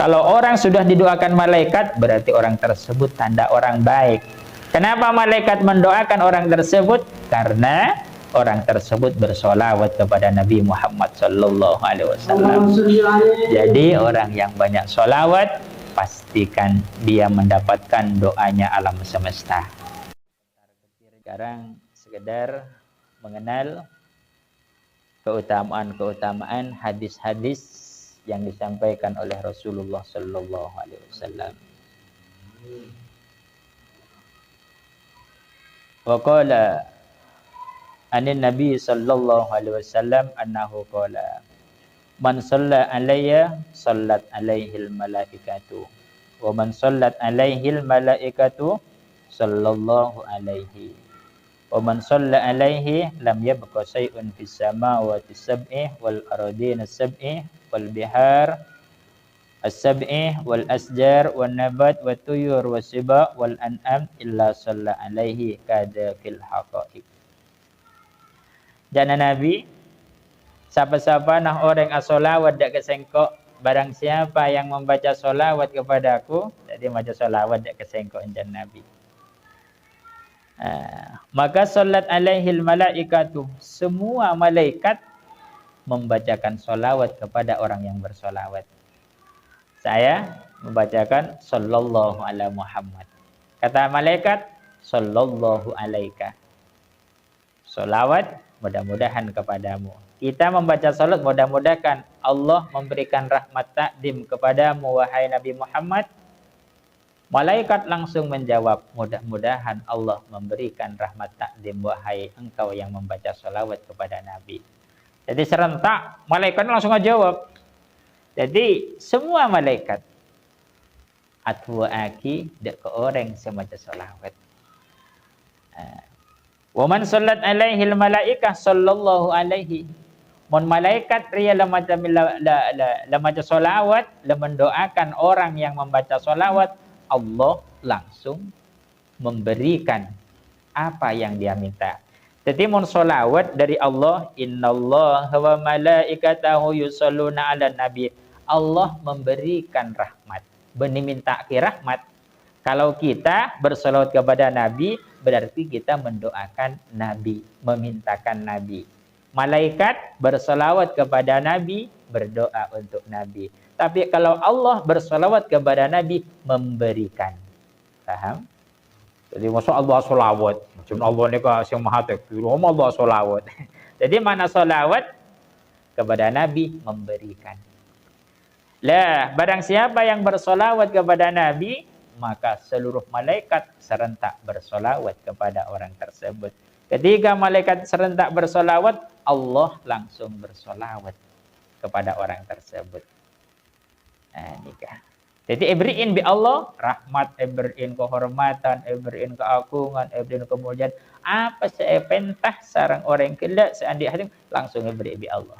Kalau orang sudah didoakan malaikat, berarti orang tersebut tanda orang baik. Kenapa malaikat mendoakan orang tersebut? Karena orang tersebut bersolawat kepada Nabi Muhammad sallallahu alaihi wasallam. Jadi orang yang banyak solawat, pastikan dia mendapatkan doanya alam semesta. Sekarang sekedar mengenal keutamaan hadis-hadis yang disampaikan oleh Rasulullah sallallahu alaihi wasallam. Wa qala anin nabi sallallahu alaihi wasallam annahu qala man shalla alayya sallat alaihil malaikatu wa man sallat alaihil malaikatu sallallahu alaihi wa man shalla alaihi lam yabqa syai'un fis samawati sab'i wal ardina sab'i wal bihar as-sab'i wal asjar wan nabat wat tuyur wasiba wal an'am illa shalla alaihi kada fil haqaiq. Jana Nabi, siapa-siapa nah orang asolawat dak kesengkok, barang siapa yang membaca solawat kepadaku, jadi membaca solawat dak kesengkok jan Nabi. Maka salat alaihil malaikatu, semua malaikat membacakan solawat kepada orang yang bersolawat. Saya membacakan sallallahu ala Muhammad. Kata malaikat, sallallahu alaika. Solawat mudah-mudahan kepadamu. Kita membaca salat, mudah-mudahan Allah memberikan rahmat takdim kepadamu wahai Nabi Muhammad. Malaikat langsung menjawab, mudah-mudahan Allah memberikan rahmat takdim wahai engkau yang membaca salawat kepada Nabi. Jadi serentak malaikat langsung menjawab. Jadi semua malaikat atwa'aki dak ke orang sembaca salawat. Wa man sallat alaihil malaikah sallallahu alaihi. Mon malaikat ria la maca salawat, la mendoakan orang yang membaca salawat, Allah langsung memberikan apa yang dia minta. Jadi mon salawat dari Allah, innallaha wa malaikatahu yusholluna 'alan nabi. Allah memberikan rahmat. Benih minta ke rahmat. Kalau kita bersolawat kepada Nabi, berarti kita mendoakan Nabi, memintakan Nabi. Malaikat bersolawat kepada Nabi, berdoa untuk Nabi. Tapi kalau Allah bersolawat kepada Nabi, memberikan. Paham? Jadi masuk Allah solawat. Macam Allah ni kan yang maha takbir. Allah solawat. Jadi mana solawat? Kepada Nabi, memberikan. Lah, barang siapa yang bersolawat kepada Nabi, maka seluruh malaikat serentak bersolawat kepada orang tersebut. Ketika malaikat serentak bersolawat, Allah langsung bersolawat kepada orang tersebut. Nikah. Jadi ibri'in bi Allah, rahmat, ibri'in kehormatan, ibri'in keagungan, ibri'in kemuliaan. Apa saya pentah sarang orang kelak seandi hadim, langsung ibri' bi Allah.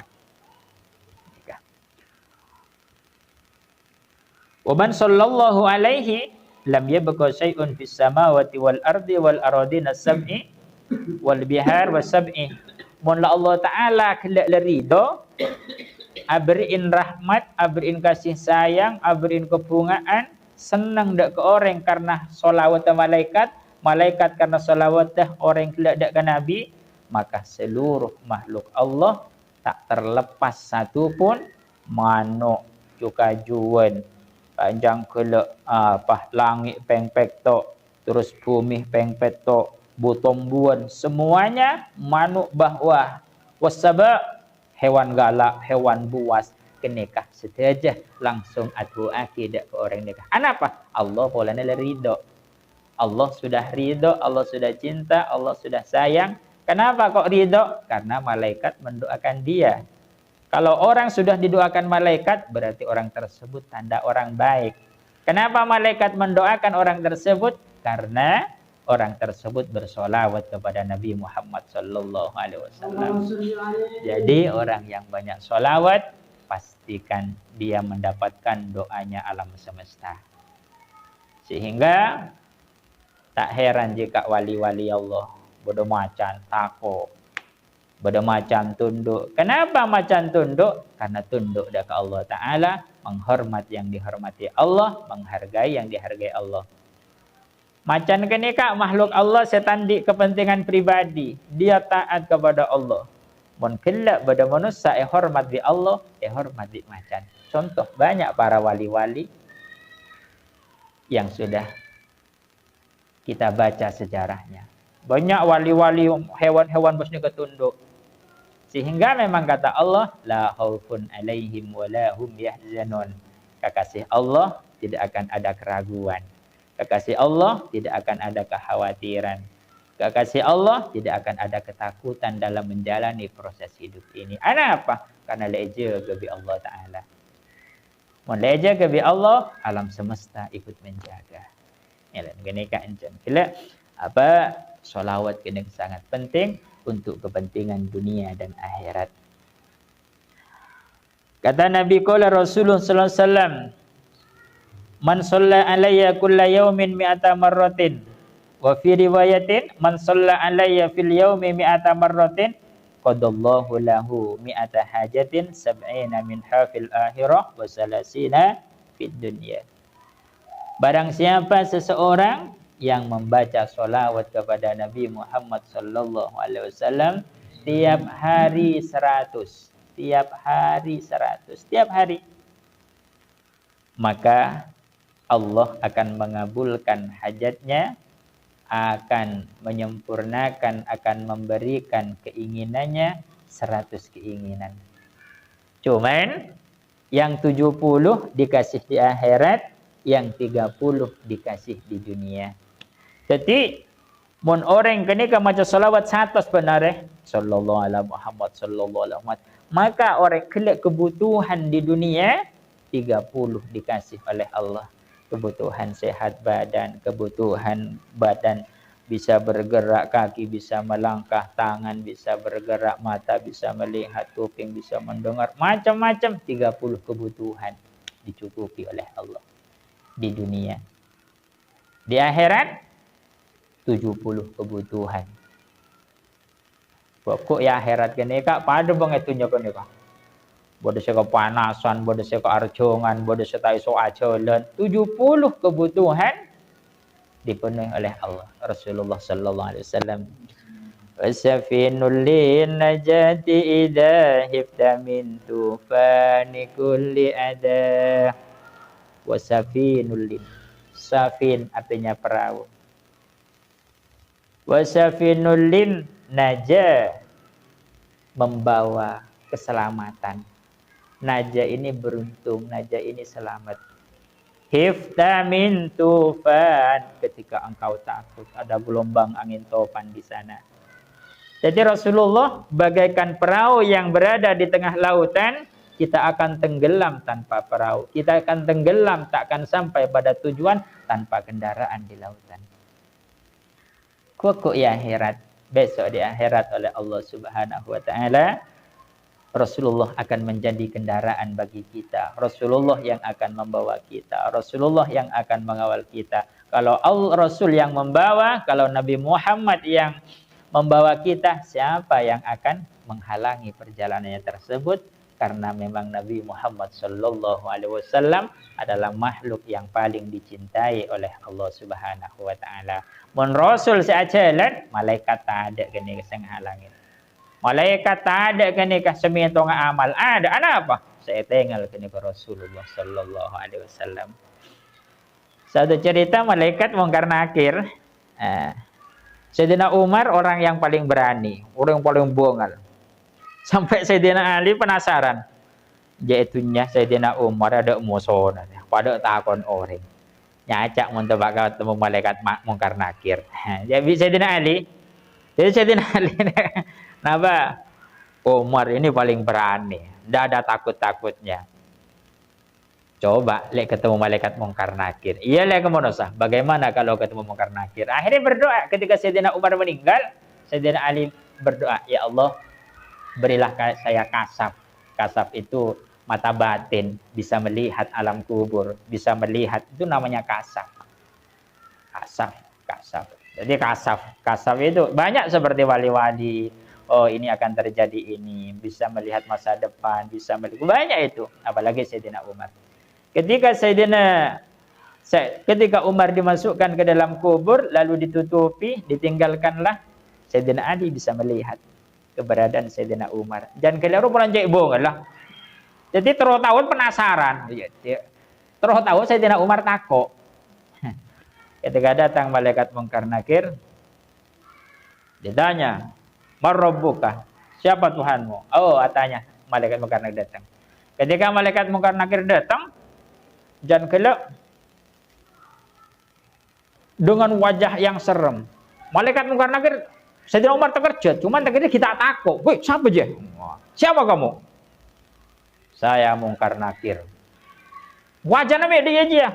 Nikah. Wa man sallallahu alaihi lam yabqa syai'un fis samawati wal ardi wal aradina sab'i wal bihar was sab'i. Mun Allah Taala kelak ridha, aberiin rahmat, aberiin kasih sayang, aberiin kebungaan, senang dak ke orang karena solawat malaikat, malaikat karena solawat dah orang kelak dak ke Nabi, maka seluruh makhluk Allah tak terlepas satu pun, manuk juga juan panjang kelak langit pengpek tok, terus bumi pengpek tok, butombuan, semuanya manuk bahwa wasaba, hewan galak, hewan buas, kenikah setajah langsung adu akidah ke orang nikah. Kenapa? Allah polanya ridho. Allah sudah ridho, Allah sudah cinta, Allah sudah sayang. Kenapa kok ridho? Karena malaikat mendoakan dia. Kalau orang sudah didoakan malaikat, berarti orang tersebut tanda orang baik. Kenapa malaikat mendoakan orang tersebut? Karena orang tersebut bersolawat kepada Nabi Muhammad sallallahu alaihi wasallam. Jadi orang yang banyak solawat, pastikan dia mendapatkan doanya alam semesta. Sehingga tak heran jika wali-wali Allah bodoh macan takut, bodoh macan tunduk. Kenapa macan tunduk? Karena tunduk dah ke Allah Ta'ala. menghormat yang dihormati Allah, menghargai yang dihargai Allah. Macam kene kak makhluk Allah setan di kepentingan pribadi, dia taat kepada Allah. Mun kelak pada manusia hormat di Allah, hormat di macan. Contoh banyak para wali-wali yang sudah kita baca sejarahnya. Banyak wali-wali hewan-hewan bosnya ketunduk. Sehingga memang kata Allah, la khaufun alaihim wa la hum yahzanun. Kekasih Allah tidak akan ada keraguan. Kekasih Allah tidak akan ada kekhawatiran. Kekasih Allah tidak akan ada ketakutan dalam menjalani proses hidup ini. Kenapa? Karena leja gabi Allah Ta'ala. Leja gabi Allah, alam semesta ikut menjaga. Gini kan kila apa solawat kena sangat penting untuk kepentingan dunia dan akhirat. Kata Nabi qala Rasulullah sallallahu alaihi wasallam, man shalla alayya kulla yaumin mi'ata marratin wa fi riwayatin man shalla alayya fil yaumi mi'ata marratin qadallahu lahu mi'ata hajatin sab'ina min hafil akhirah wa salasina fid dunya. Barang siapa seseorang yang membaca sholawat kepada Nabi Muhammad sallallahu alaihi wasallam tiap hari 100, tiap hari, maka Allah akan mengabulkan hajatnya, akan menyempurnakan, akan memberikan keinginannya 100 keinginan. Cuman yang 70 dikasih di akhirat, yang 30 dikasih di dunia. Jadi mun orang kini ka maca salawat 100 benar sallallahu alaihi Muhammad sallallahu alaihi Muhammad, maka orang kelak kebutuhan di dunia 30 dikasih oleh Allah. Kebutuhan sehat badan, kebutuhan badan bisa bergerak, kaki bisa melangkah, tangan bisa bergerak, mata bisa melihat, kuping bisa mendengar, macam-macam 30 kebutuhan dicukupi oleh Allah di dunia. Di akhirat 70 kebutuhan. Pokok ya akhirat kene kak pada bang itunya kene kak. Bodoh seka panasan, bodoh seka arjongan, bodoh seka iso ajalan. 70 kebutuhan dipenuhi oleh Allah. Rasulullah sallallahu alaihi wasallam. Wasafinul lin najati idza hifta min tufani kulli ada. Wasafinul lin. Safin artinya perahu. Wasafinul lin naja membawa keselamatan. Naja ini beruntung, naja ini selamat. Hifta min tufan, ketika engkau takut ada gelombang angin topan di sana. Jadi Rasulullah bagaikan perahu yang berada di tengah lautan, kita akan tenggelam tanpa perahu. Kita akan tenggelam, tak akan sampai pada tujuan tanpa kendaraan di lautan. Kok ya akhirat, besok di akhirat oleh Allah Subhanahu wa taala Rasulullah akan menjadi kendaraan bagi kita. Rasulullah yang akan membawa kita. Rasulullah yang akan mengawal kita. Kalau Rasul yang membawa, kalau Nabi Muhammad yang membawa kita, siapa yang akan menghalangi perjalanannya tersebut? Karena memang Nabi Muhammad sallallahu alaihi wasallam adalah makhluk yang paling dicintai oleh Allah Subhanahu wa taala. Mun Rasul seajalan, malaikat tak ada kene sing halangin. Malaikat tak ada kene ka seminto amal. Ada apa? Saya tinggal kene ke Rasulullah sallallahu alaihi wasallam. Satu cerita malaikat mungkar nakir. Sayyidina Umar orang yang paling berani, orang yang paling bongal. Sampai Sayyidina Ali penasaran. Jaitunya Sayyidina Umar ada musuh pada takon orang. Nyacak mun tebak ketemu malaikat mungkar nakir. Jadi Sayyidina Ali. Jadi Sayyidina Ali napa? Umar ini paling berani, tidak ada takut-takutnya. Coba lihat ketemu malaikat mungkar nakir. Iya lihat kemonosah. Bagaimana kalau ketemu mungkar nakir? Akhirnya berdoa ketika Sayyidina Umar meninggal, Sayyidina Ali berdoa, ya Allah, berilah saya kasaf. Kasaf itu mata batin, bisa melihat alam kubur, bisa melihat, itu namanya kasaf. Kasaf. Jadi kasaf itu banyak seperti wali-wali. Oh ini akan terjadi ini, bisa melihat masa depan, bisa melihat banyak itu, apalagi Sayyidina Umar. Ketika ketika Umar dimasukkan ke dalam kubur lalu ditutupi, ditinggalkanlah, Sayyidina Ali bisa melihat keberadaan Sayyidina Umar. Dan keliru pulang cek lah. Jadi terus tahun penasaran. Terus tahun Sayyidina Umar takut. Ketika datang malaikat Munkar Nakir, ditanya, "Marrabbuka?" Siapa Tuhanmu? Oh, katanya malaikat Munkar Nakir datang. Ketika malaikat Munkar Nakir datang, dan kelak dengan wajah yang serem. Malaikat Munkar Nakir, Sayyidina Umar terkejut, cuman terkejut kita takut. Wih, siapa dia? Siapa kamu? Saya Munkar Nakir. Wajah namanya dia aja.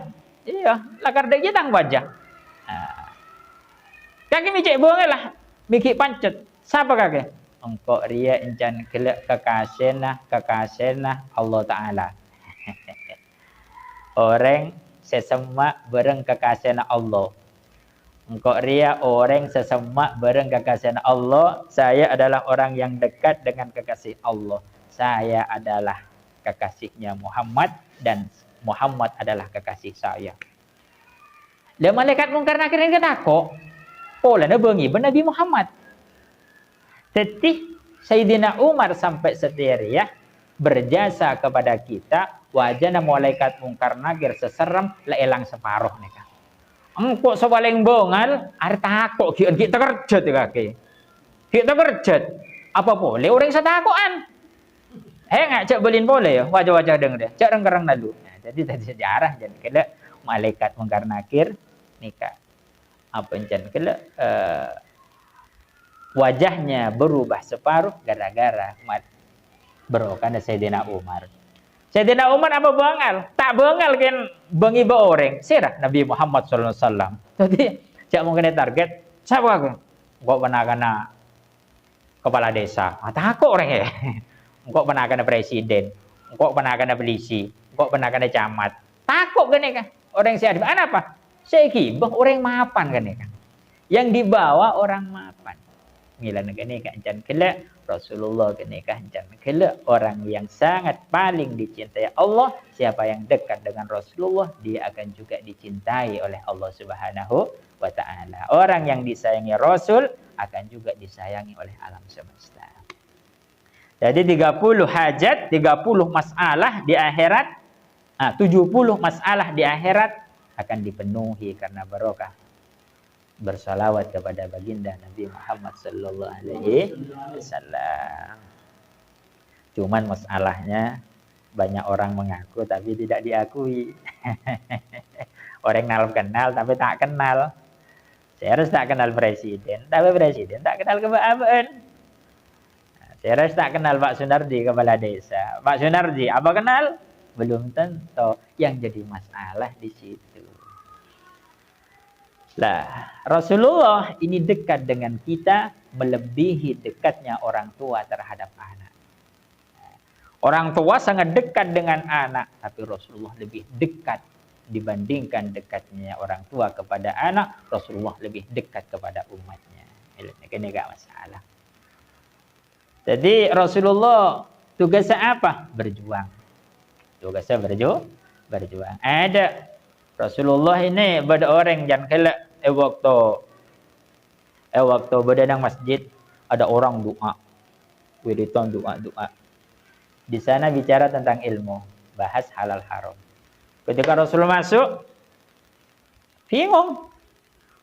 Iya, lakar dia tang wajah. Nah. Kaki micik bonge lah, mikik pancet. Siapa kakek? Engkau ria encan kelak kekasena Allah Ta'ala. Orang sesemak bareng kekasena Allah. Engkau ria orang sesemak bareng kekasih Allah. Saya adalah orang yang dekat dengan kekasih Allah. Saya adalah kekasihnya Muhammad dan Muhammad adalah kekasih saya. Dan malaikat Munkar Nakir ini takut. Pola bengi Nabi Muhammad. Tetih Sayyidina Umar sampai setia berjasa kepada kita. Wajahnya malaikat Munkar Nakir seserem leelang separuh nih. Engkau sebaling bongal, ada takut kita kerja kaki. Kita kerja. Apa boleh orang setakuan? Nggak cak belin boleh ya, wajah-wajah deng deh. Cak rengkereng lalu. Nah, jadi tadi sejarah jadi kena malaikat Munkar Nakir nikah. Apa encan kena wajahnya berubah separuh gara-gara berokan Sayyidina Umar. Sayyidina Umar apa bengal? Tak bengal kan bengi be orang. Sirah Nabi Muhammad sallallahu alaihi wasallam. Jadi cak mau kena target. Siapa aku? Kok pernah kena kepala desa. Takut orang ya. Kok pernah kena presiden. Kok pernah kena polisi. Kok pernah kena camat. Takut kan kan? Orang sihat. Apa? Saya kibah orang mapan kan kan. Yang dibawa orang mapan. Mila negani kan kelak Rasulullah kenikah jangan kelak orang yang sangat paling dicintai Allah. Siapa yang dekat dengan Rasulullah, dia akan juga dicintai oleh Allah Subhanahu wa Ta'ala. Orang yang disayangi Rasul akan juga disayangi oleh alam semesta. Jadi 30 hajat, 30 masalah di akhirat, 70 masalah di akhirat akan dipenuhi karena barokah bersalawat kepada baginda Nabi Muhammad sallallahu alaihi wasallam. Cuman masalahnya banyak orang mengaku tapi tidak diakui. Orang kenal tapi tak kenal. Saya harus tak kenal presiden, tapi presiden tak kenal kebaabaan. Saya harus tak kenal Pak Sunardi kepala desa. Pak Sunardi apa kenal? Belum tentu. Yang jadi masalah di situ. Lah, Rasulullah ini dekat dengan kita melebihi dekatnya orang tua terhadap anak. Orang tua sangat dekat dengan anak, tapi Rasulullah lebih dekat dibandingkan dekatnya orang tua kepada anak. Rasulullah lebih dekat kepada umatnya. Ini gak masalah. Jadi Rasulullah tugasnya apa? Berjuang. Tugasnya berjuang. Ada Rasulullah ini pada orang yang kelak waktu berdanang masjid ada orang doa, wiritan doa. Di sana bicara tentang ilmu, bahas halal haram. Ketika Rasulullah masuk, bingung.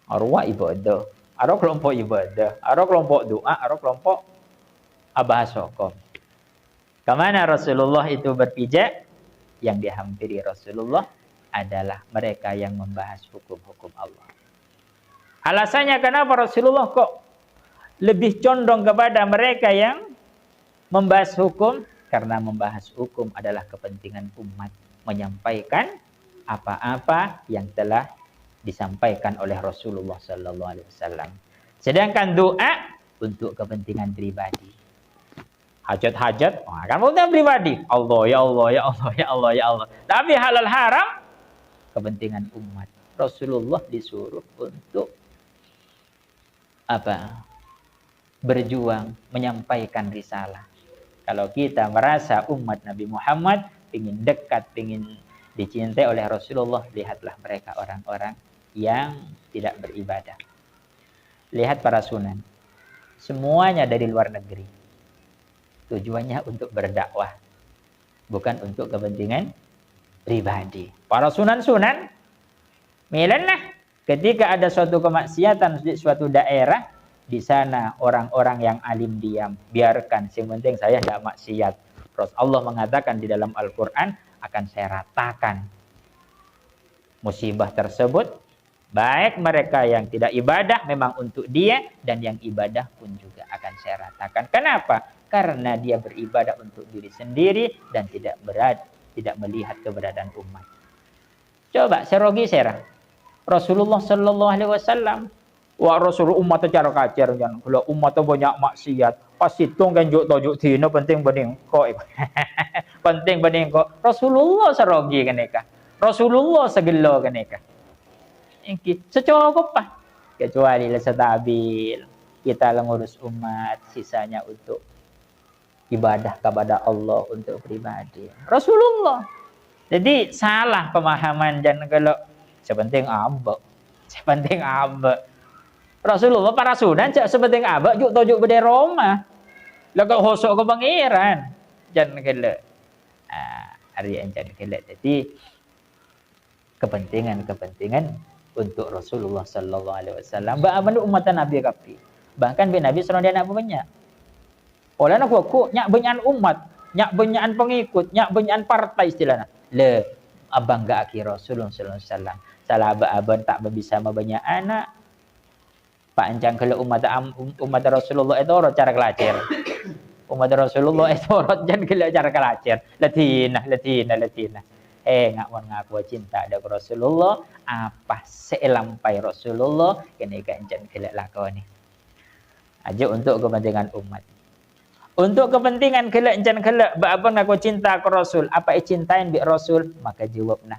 Arwah ibadah, ada kelompok ibadah, ada kelompok doa, ada kelompok bahas hukum. Kemana Rasulullah itu berpijak? Yang dihampiri Rasulullah adalah mereka yang membahas hukum-hukum Allah. Alasannya kenapa Rasulullah kok lebih condong kepada mereka yang membahas hukum? Karena membahas hukum adalah kepentingan umat. Menyampaikan apa-apa yang telah disampaikan oleh Rasulullah sallallahu alaihi wasallam. Sedangkan doa untuk kepentingan pribadi. Hajat-hajat, kan kepentingan pribadi. Allah, ya Allah, ya Allah, ya Allah, ya Allah. Tapi halal haram kepentingan umat. Rasulullah disuruh untuk berjuang menyampaikan risalah. Kalau kita merasa umat Nabi Muhammad ingin dekat, ingin dicintai oleh Rasulullah, lihatlah mereka orang-orang yang tidak beribadah. Lihat para sunan. Semuanya dari luar negeri. Tujuannya untuk berdakwah, bukan untuk kepentingan pribadi. Para sunan-sunan, milanlah ketika ada suatu kemaksiatan di suatu daerah, di sana orang-orang yang alim diam, biarkan, yang penting saya tidak maksiat. Terus Allah mengatakan di dalam Al-Quran, akan saya ratakan musibah tersebut, baik mereka yang tidak ibadah memang untuk dia, dan yang ibadah pun juga akan saya ratakan. Kenapa? Karena dia beribadah untuk diri sendiri dan tidak melihat keberadaan umat. Coba serogi serah. Rasulullah sallallahu alaihi wasallam, wa Rasul umat cara kacer jangan. Kalau umat banyak maksiat, pasti tongkan juk tojuk dino penting bening kok. Penting bening kok. Rasulullah serogi kaneka. Rasulullah segelo kaneka. Iki secukup apa? Kecuali stabil. Kita ngurus umat, sisanya untuk ibadah kepada Allah, untuk pribadi. Rasulullah. Jadi salah pemahaman jangan kalau sepenting abak. Sepenting abak. Rasulullah para sunan sepenting abak juk tojuk bede Roma. Lagu hosok ke pangeran. Jangan kalau hari yang jangan kalau. Jadi kepentingan untuk Rasulullah sallallahu alaihi wasallam. Bagaimana umat Nabi kapi. Bahkan Nabi sallallahu alaihi wasallam banyak. Oleh nak aku nyak banyak umat, nyak banyak pengikut, nyak banyak partai istilahnya. Le abang gak aki Rasulullah sallallahu alaihi wasallam. Salah abang tak bisa banyak anak. Pak encang kalau umat Rasulullah itu orang cara kelacer. Umat Rasulullah itu orang jangan cara kelacer. Latina. Ngak ngaku cinta ada Rasulullah, apa selampai Rasulullah kene kancan kelak lakoni. Aja untuk kepentingan umat. Untuk kepentingan kelak apa ngaku cinta ke Rasul, apa cintain bi Rasul, maka jawabna.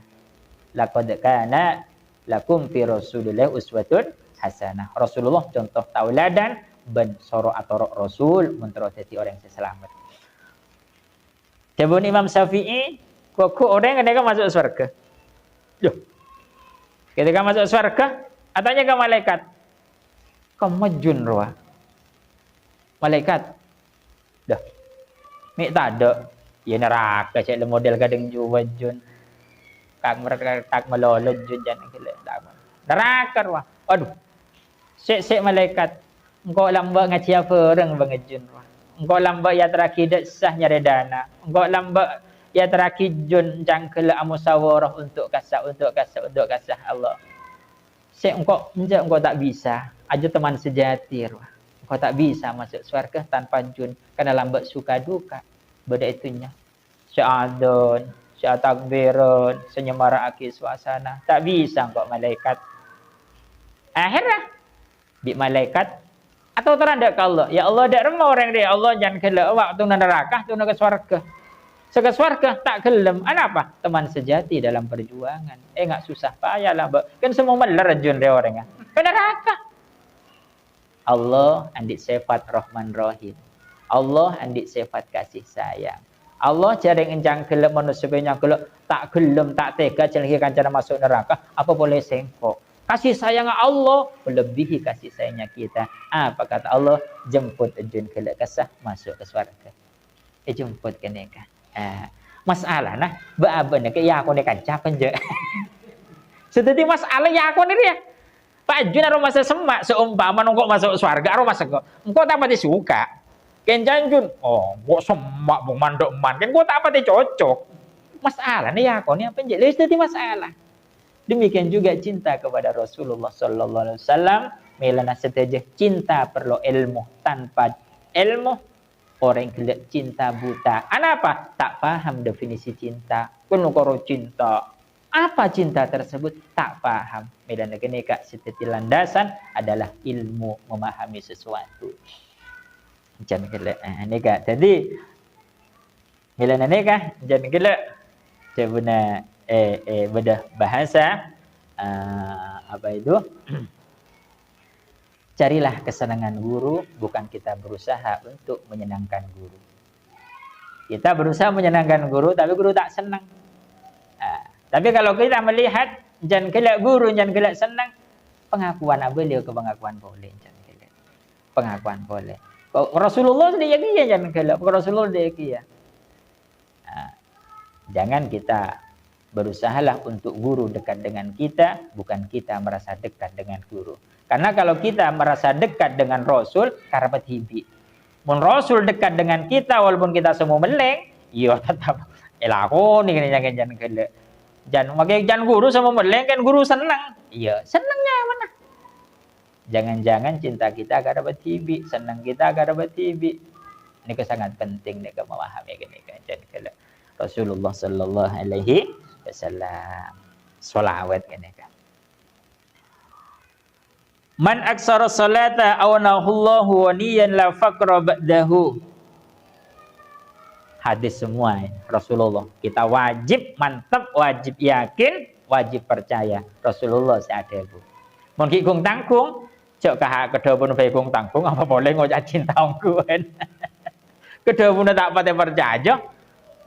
Laqad kana lakum fi Rasulillah uswatun hasanah. Rasulullah contoh tauladan ben soro atorok Rasul menteroteti orang yang selamat. Jabun Imam Syafi'i, kok orang ketika masuk surga. Loh. Ketika masuk surga, katanya ke malaikat. Kemajun roh. Malaikat. Dah. Mik tak ada. Ya neraka cek le model kadang juwajun. Kak mereka tak melolot jun jangan kele. Neraka roh. Aduh. Sek malaikat. Engkau lambat ngaji apa orang bangajun roh. Engkau lambat ya terakhir sah nyari dana. Engkau lambat ya terakhir jun jangkela amusawarah untuk kasah Allah. Engkau tak bisa. Aja teman sejati roh. Engkau tak bisa masuk surga tanpa jun karena lambat suka duka. Beda itunya. Sya'adun, sya'takbirun, senyemara aki suasana. Tak bisa engkau malaikat. Akhirnya di malaikat atau terhadap Allah. Ya Allah dak remah orang dia. Allah jangan kelak waktu neraka tu nak ke surga. Ke surga tak kelem. Kenapa? Teman sejati dalam perjuangan. Enggak susah payahlah. Kan semua meler jun dia orangnya. Ke neraka. Allah andik sifat Rahman Rahim. Allah andik sifat kasih sayang. Allah jaring encang kelem manusia banyak kelem tak kelem tak tega celengkan cara masuk neraka. Apa boleh sengkok? Kasih sayang Allah melebihi kasih sayangnya kita. Apa kata Allah? Jemput ejun kelak kasah masuk ke surga. Jemput keneka. Masalah nah beabane ke ya aku ne kancapan je. Sedadi masalah ya aku ni dia. Pak Jun aro masa semak seumpama nongkok masuk surga aro masa kok. Engko tak pati suka. Kencan Jun, oh, kok semak bung mandok man kan kok tak pati cocok. Masalah ni ya aku ni apa je? Sedadi masalah. Demikian juga cinta kepada Rasulullah sallallahu alaihi wasallam, melana seteja cinta perlu ilmu. Tanpa ilmu orang yang cinta buta. Kenapa? Tak paham definisi cinta. Kuno karo cinta. Apa cinta tersebut? Tak paham. Melana keneka seperti landasan adalah ilmu memahami sesuatu. Jangan kira neka. Jadi melana neka jangan kira cebuna bedah bahasa apa itu? Carilah kesenangan guru, bukan kita berusaha untuk menyenangkan guru. Kita berusaha menyenangkan guru, tapi guru tak senang. Tapi kalau kita melihat jangan kelak guru, jangan kelak senang, pengakuan beliau ke pengakuan boleh, jangan kelak. Pengakuan boleh. Rasulullah dia kia jangan kelak, Rasulullah dia kia. Nah, jangan kita berusahalah untuk guru dekat dengan kita, bukan kita merasa dekat dengan guru. Karena kalau kita merasa dekat dengan Rasul, karapat hibi. Mun Rasul dekat dengan kita, walaupun kita semua meleng, iya tetap elako nih jangan kelak. Jangan guru sama meleng kan guru senang. Iya, senangnya mana? Jangan-jangan cinta kita akan dapat tibi, senang kita akan dapat tibi. Ini sangat penting nih memahami gini kan. Jadi Rasulullah sallallahu alaihi wasallam sholawat gini kan. Man aksara salata awnahullahu wa niyan la faqra ba'dahu. Hadis semua Rasulullah. Kita wajib mantap, wajib yakin, wajib percaya. Rasulullah seadil bu. Mun ki kung tangkung, cok kahak kedua pun bae kung tangkung apa boleh ngojak cinta ongkuan. Kedua pun tak patah percaya.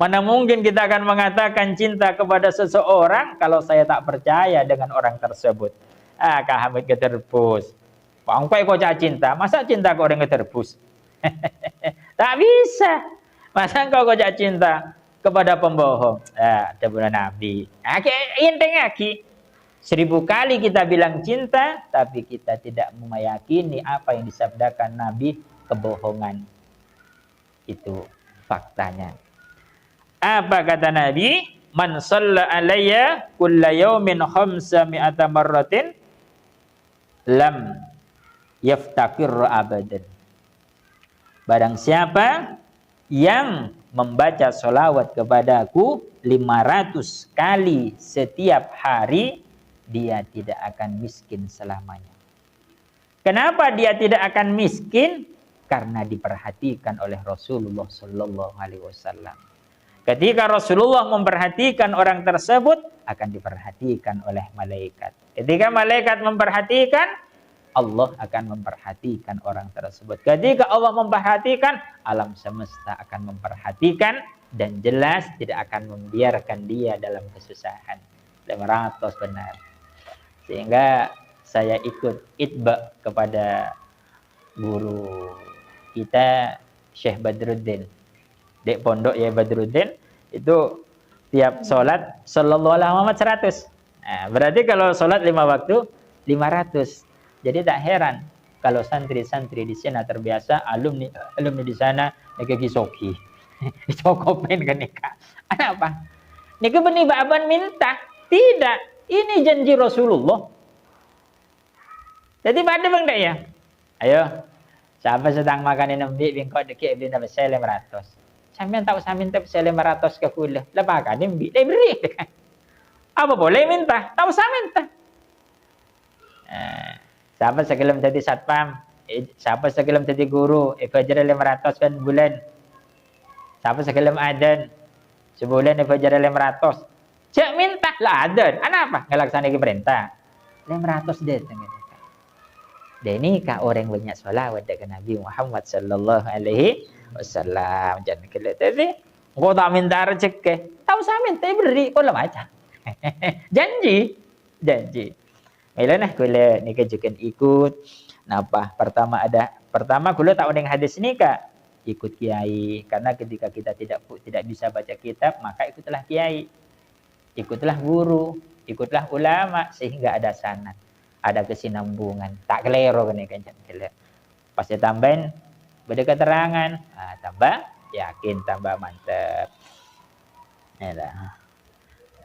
Mana mungkin kita akan mengatakan cinta kepada seseorang kalau saya tak percaya dengan orang tersebut. Kak Hamid keterbus. Pangkai ngojak cinta, masa cinta ke orang keterbus? Tak bisa. Masa engkau kocak cinta kepada pembohong? Ada bulan Nabi. Inteng lagi. 1000 kali kita bilang cinta, tapi kita tidak meyakini apa yang disabdakan Nabi kebohongan. Itu faktanya. Apa kata Nabi? Man shalla alayya kulla yawmin 500 marratin lam yaftakir abadan. Barang siapa yang membaca sholawat kepadaku 500 kali setiap hari, dia tidak akan miskin selamanya. Kenapa dia tidak akan miskin? Karena diperhatikan oleh Rasulullah Sallallahu Alaihi Wasallam. Ketika Rasulullah memperhatikan orang tersebut, akan diperhatikan oleh malaikat. Ketika malaikat memperhatikan, Allah akan memperhatikan orang tersebut. Ketika Allah memperhatikan, alam semesta akan memperhatikan dan jelas tidak akan membiarkan dia dalam kesusahan. 500 benar. Sehingga saya ikut itba kepada guru kita Syekh Badruddin. Dek pondok ya Badruddin itu tiap sholat sallallahu alaihi Muhammad 100. Nah, berarti kalau sholat 5 waktu 500. Jadi tak heran kalau santri-santri di sana terbiasa, alumni di sana mereka gisoki. Cokopen kan nikah. Apa? Nikah benih baban minta. Tidak. Ini janji Rasulullah. Jadi pada bang tak ya? Ayo. Siapa sedang makan ini ambil bingkot deki beli dapat saya 500. Sampean tak usah minta saya 500 ke kuliah. Lepas kan dia beri. Apa boleh minta? Tak usah minta. Siapa segelam jadi satpam, siapa segelam jadi guru, fajar 500 kan bulan. Siapa segelam adan, sebulan fajar 500. Cek minta lah adan. Apa? Ngelaksanakan perintah. 500 deh. Deni kah orang banyak sholawat dengan Nabi Muhammad sallallahu alaihi wasallam. Jangan kelak tadi. Kau tak minta rezeki, tak usah minta beri. Kau lah macam. Janji. Melana kula nika juga ikut. Napa? Pertama kula tak ada hadis nika ikut kiai, karena ketika kita tidak bisa baca kitab, maka ikutlah kiai. Ikutlah guru, ikutlah ulama sehingga ada sanad, ada kesinambungan. Tak kelero kan kele. Pas ditambahin beda keterangan, tambah yakin, tambah mantap. Yalah.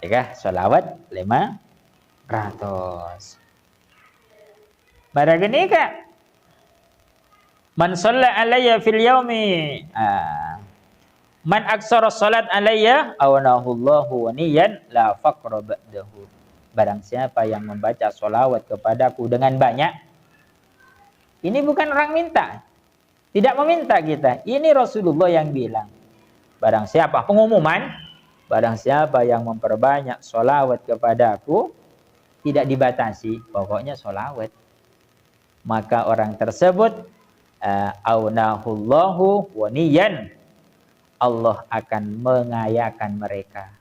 Ika sholawat 500. Pada gini kak, man shalla alayya fil yaumi, man aksara salat alayya awnahullahu wa niyan la faqra ba'dahu. Barang siapa yang membaca sholawat kepadaku dengan banyak, ini bukan orang minta, tidak meminta kita. Ini Rasulullah yang bilang. Barang siapa, pengumuman, barang siapa yang memperbanyak sholawat kepadaku, tidak dibatasi, pokoknya sholawat, maka orang tersebut awnahullahu wa niyan, Allah akan mengayakan mereka.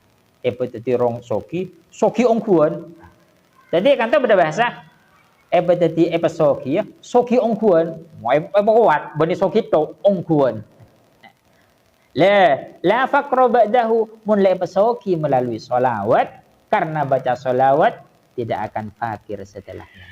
Epeteti rong soki soki ongkuan. Jadi kan tuh berbahasa tadi soki ya, soki ongkuan. Mau kuat, bani soki to ongkuan. La faqra ba'dahu mun la soki melalui solawat, karena baca solawat tidak akan fakir setelahnya.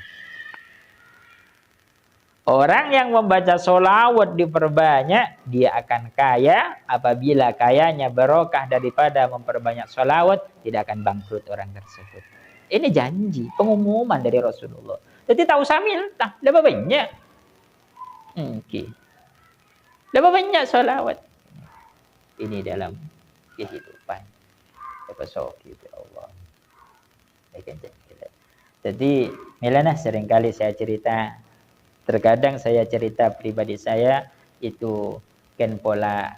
Orang yang membaca solawat diperbanyak, dia akan kaya. Apabila kayanya barokah daripada memperbanyak solawat, tidak akan bangkrut orang tersebut. Ini janji, pengumuman dari Rasulullah. Jadi tak usah minta, lebih banyak. Okay. Lebih banyak solawat. Ini dalam kehidupan. Soki Allah. Jadi, Milana seringkali saya cerita. Terkadang saya cerita pribadi saya itu kan pola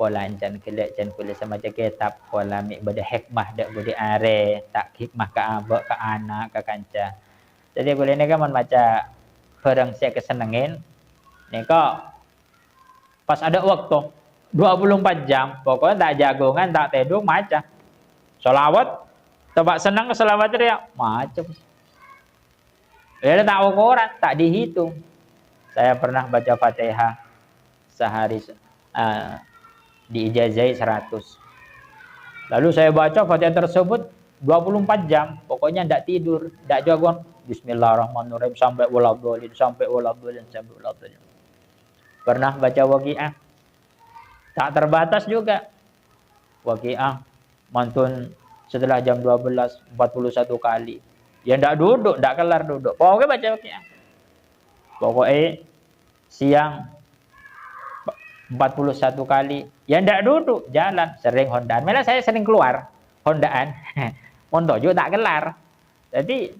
ancan kelak can kuliah sama je kitab pola mik bade hikmah dak bade are tak hikmah ka abak ka anak ka kanca. Jadi boleh ni kan membaca barang saya kesenengin nika pas ada waktu 24 jam pokoknya tak jagongan tak tidur maca. Selawat tebak senang ke selawat dia maca. Tak ukuran, tak dihitung. Saya pernah baca Fatihah sehari diijazai 100. Lalu saya baca Fatihah tersebut 24 jam. Pokoknya tidak tidur, tidak jagoan. Bismillahirrahmanirrahim sampai waladhdallin, sampai waladhdallin, sampai waladhdallin. Pernah baca Waqiah. Tak terbatas juga. Waqiah mantun setelah jam 12 41 kali. Ya ndak duduk, ndak kelar duduk. Pokoknya baca Waqiah. Pokoknya siang 41 kali. Ya ndak duduk, jalan sering hondaan. Malah saya sering keluar hondaan. Mondo juga tak kelar. Jadi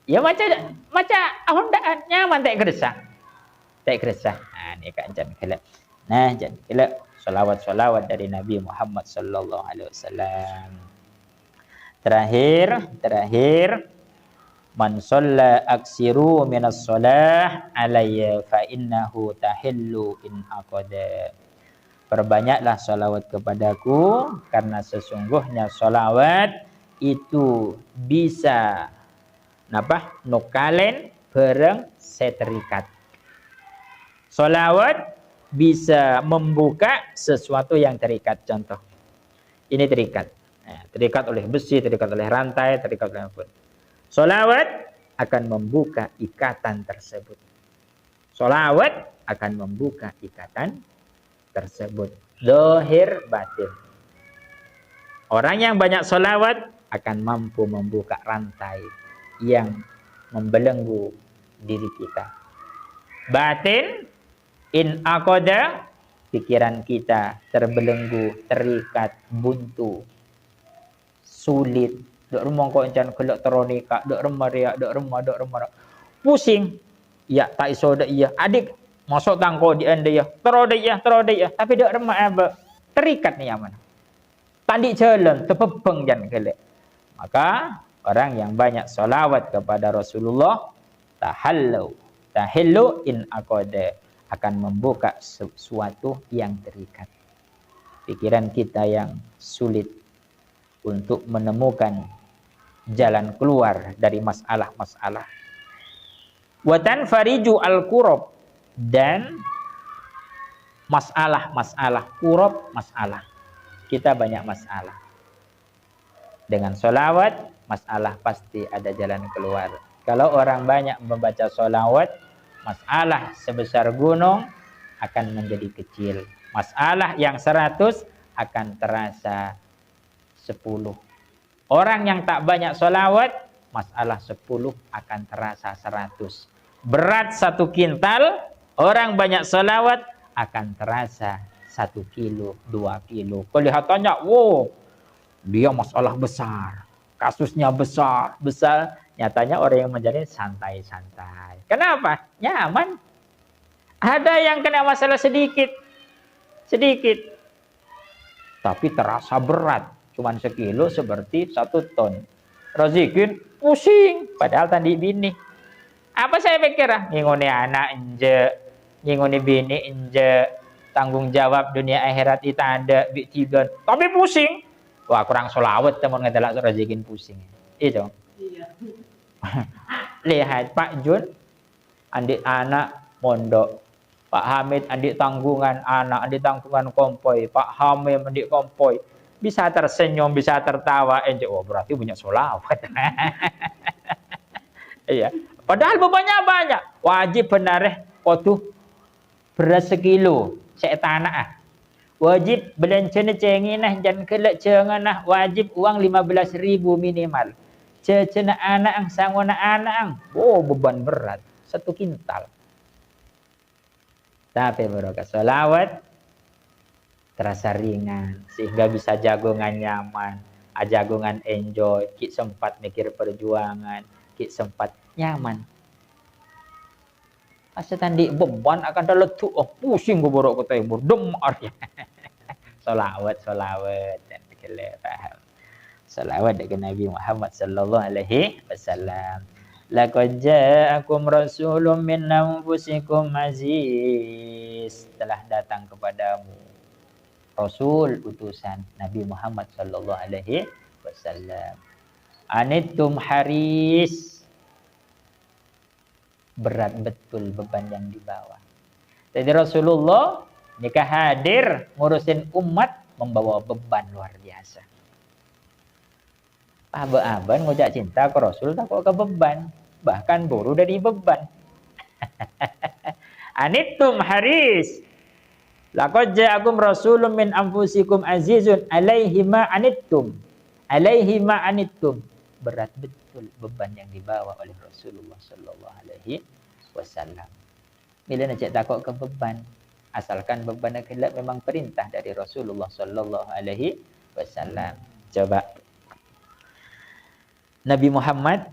ya baca hondaan nyaman tak geresah. Tak geresah. Nah, ini kan jan kelak. Nah, jan kelak selawat dari Nabi Muhammad sallallahu alaihi wasallam. Terakhir man shalla aksiru minas shalah alayya fa innahu tahillu in aqada. Perbanyaklah salawat kepadaku karena sesungguhnya salawat itu bisa nukalen bareng seterikat. Salawat bisa membuka sesuatu yang terikat. Contoh ini terikat. Nah, terikat oleh besi, terikat oleh rantai, terikat oleh apa. Salawat akan membuka ikatan tersebut. Salawat akan membuka ikatan tersebut. Zahir batin. Orang yang banyak salawat akan mampu membuka rantai yang membelenggu diri kita. Batin, in aqada, pikiran kita terbelenggu, terikat, buntu, sulit. Dok rumah kau encan kelak teronika, dok remah ria, dok remah. Pusing. Ya tak iso dak iya. Adik masuk tangko di anda ya. Terodek ya. Tapi dok remah apa? Terikat ni yang mana? Tadi jalan, tepepeng jan kelak. Maka orang yang banyak salawat kepada Rasulullah tahillu in aqada, akan membuka sesuatu yang terikat. Pikiran kita yang sulit untuk menemukan jalan keluar dari masalah-masalah. Wa tanfariju al-kurab, dan masalah-masalah kurab, masalah. Kita banyak masalah. Dengan sholawat, masalah pasti ada jalan keluar. Kalau orang banyak membaca sholawat, masalah sebesar gunung akan menjadi kecil. Masalah yang 100 akan terasa 10. Orang yang tak banyak sholawat, masalah 10 akan terasa 100. Berat 1 kintal, orang banyak sholawat akan terasa 1 kilo, 2 kilo. Kelihatannya, wow, dia masalah besar, kasusnya besar. Nyatanya orang yang menjadi santai-santai. Kenapa? Nyaman. Ada yang kena masalah sedikit, tapi terasa berat. Cuman sekilo seperti 1 ton. Razikin pusing. Padahal tadi bini. Apa saya pikir? Nginguni anak inje, nginguni bini inje, tanggung jawab dunia akhirat itu ada, biktigan. Tapi pusing. Wah, kurang solawat teman ngedelak rezekin pusing. Itu. Iya. Lihat Pak Jun, adik anak mondok. Pak Hamid adik tanggungan anak, adik tanggungan kompoi. Pak Hamid adik kompoi. Bisa tersenyum, bisa tertawa. Oh, berarti punya solawat. Iya. Padahal bebannya banyak. Wajib benar kotu beras sekilo. Saya tanah. Wajib belancana cenginah dan kelak cenganah wajib uang 15.000 minimal. Cecena anak ang sangwana anak ang. Oh, beban berat. 1 kintal. Tapi barokah solawat terasa ringan sehingga bisa jagongan nyaman, jagongan enjoy, ki sempat mikir perjuangan, ki sempat nyaman. Asa tandi beban akan terletuk, oh pusing borok kota ibu demar ya. Solawat dan kele paham. Salawat dengan Nabi Muhammad sallallahu alaihi wasallam. Laqad ja'akum rasulun min anfusikum aziz. Telah datang kepadamu Rasul utusan Nabi Muhammad sallallahu alaihi wasallam. Anittum haris. Berat betul beban yang dibawa. Jadi Rasulullah nikah hadir ngurusin umat membawa beban luar biasa. Aba-aban ngojak cinta ke Rasul tak kok ke beban, bahkan buru dari beban. Anittum haris. Laqad ja'akum rasulun min anfusikum azizun alaihi ma anittum. Alaihi ma anittum. Berat betul beban yang dibawa oleh Rasulullah sallallahu alaihi wasallam. Bila nak cek takut ke beban, asalkan beban kelak memang perintah dari Rasulullah sallallahu alaihi wasallam. Coba Nabi Muhammad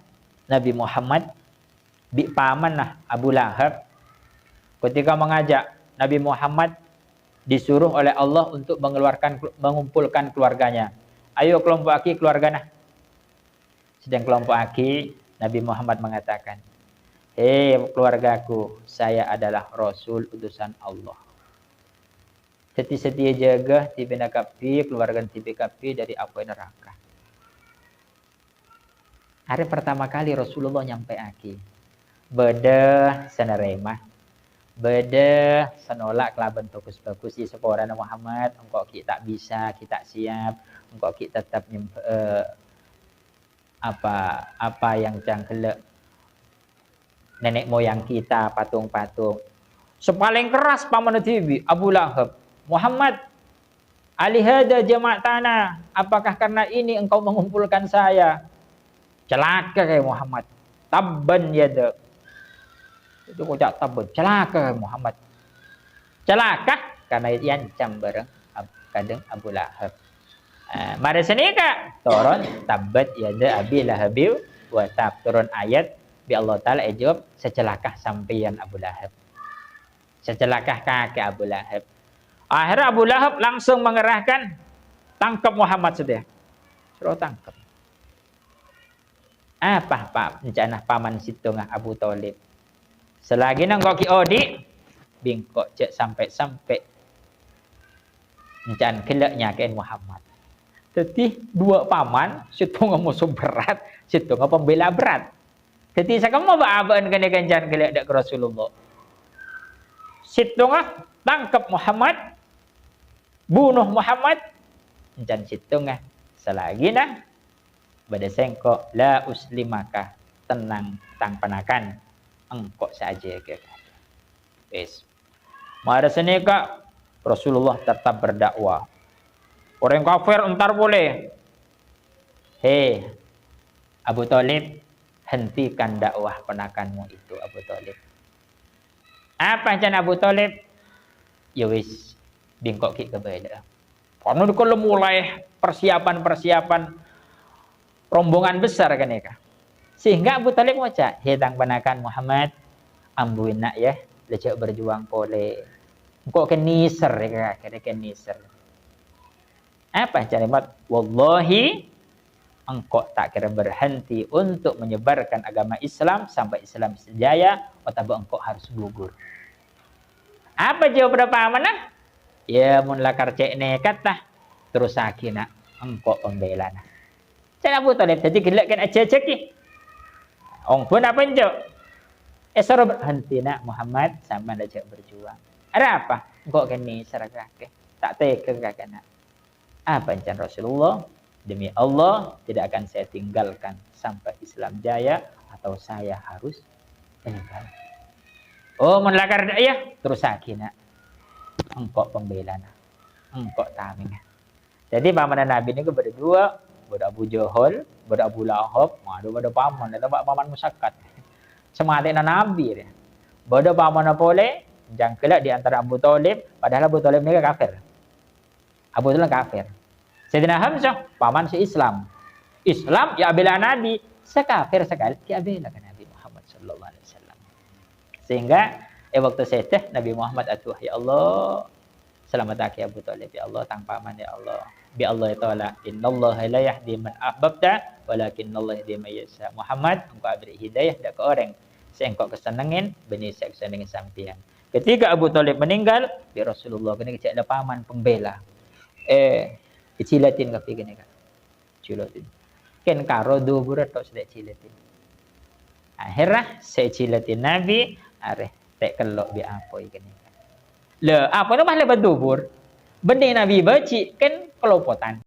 bi paman nah Abu Lahab ketika mengajak Nabi Muhammad disuruh oleh Allah untuk mengumpulkan keluarganya. Ayo kelompok aki keluarganya. Sedang kelompok aki Nabi Muhammad mengatakan, "Hei keluargaku, saya adalah Rasul utusan Allah. Setia jaga tibena kapi keluarga tibe kapi dari api neraka." Hari pertama kali Rasulullah nyampe aki. Beda seneremah. Beda senolak kelaban bagus-bagus di sekolah Muhammad. Engkau kita bisa, kita siap. Engkau kita tetap apa yang jangkelek nenek moyang kita, patung-patung. Sepaling keras paman TV Abu Lahab. Muhammad, alihada jama'tana. Apakah karena ini engkau mengumpulkan saya? Celaka kayak Muhammad. Tabban yada. Itu kocak tabban. Celaka Muhammad. Celaka karena diancam bareng kadang Abu Lahab. Mari sini kak turun tabbat yada abi lahabi wa tab turun ayat bi Allah taala jawab secelakah sampeyan Abu Lahab. Secelakah kakek Abu Lahab. Akhirnya Abu Lahab langsung mengerahkan tangkap Muhammad sudah. Suruh tangkap. Apa pak rencana paman situngah Abu Thalib? Selagi nang kok ki odi bingkok cek sampai rencana kelaknya ke Muhammad. Jadi dua paman situngah musuh berat, situngah pembela berat. Jadi saya mau baaban kena kencan kelak dak Rasulullah. Situngah tangkap Muhammad, bunuh Muhammad, rencana situngah selagi nah pada sengkok la uslimaka tenang tang penakan engkok saja ke wis mari sini kak Rasulullah tetap berdakwah orang kafir entar boleh hei Abu Thalib hentikan dakwah penakanmu itu Abu Thalib apa can Abu Thalib ya wis bingkok ki kebeda karena kalau mulai persiapan rombongan besar kan ya. Sehingga Abu Thalib waca, "Hedang panakan Muhammad, ambuin nak ya, lecek berjuang pole." Engkau keniser ya, kira keniser. Apa kalimat? Wallahi engkau tak kira berhenti untuk menyebarkan agama Islam sampai Islam sejaya, atau engkau harus gugur. Apa jawab berapa mana? Ya mun lakar cek nekat tah terus sakinah. engkau pembela nah. Saya Abu Talib jadi gelak kan aja ki. Ong pun apa enjo? Esoro berhenti nak Muhammad sama ajak berjuang. Ada apa? Engkau kini serakake. Tak tega kakak nak. Apa encan Rasulullah? Demi Allah tidak akan saya tinggalkan sampai Islam jaya atau saya harus meninggal. Oh, melakar ya, terus nak. Engkau pembela nak. Engkau taming. Jadi paman Nabi ini berdua, pada Abu Jahal, pada Abu Lahab, ada pada paman, ada paman musyakat. Sematin Nabi dia. Pada paman boleh, jangkela di antara Abu Talib, padahal Abu Talib ini kafir. Abu Talib kafir. Sayyidina Hamzah, paman si Islam. Islam ya bela Nabi, sekafir sekali ya bela Nabi Muhammad sallallahu alaihi wasallam. Sehingga waktu saya Nabi Muhammad atuh ya Allah, selamat Abu Talib ya Allah, tang paman ya Allah. Bi Allah taala innallaha la yahdi man ahbabta walakinnallaha yahdi man yasha. Muhammad engkau beri hidayah dak ke orang saya engkau kesenengin benih saya kesenengin sampean. Ketika Abu Talib meninggal bi Rasulullah kena cek ada paman pembela. Kecilatin kapi kene kan. Cilatin. Ken karo dubur tok sedek cilatin. Akhirnya saya cilatin Nabi areh tek kelok bi apoi kene. Le apa nama le berdubur? Benih Nabi baci kan kelopotan.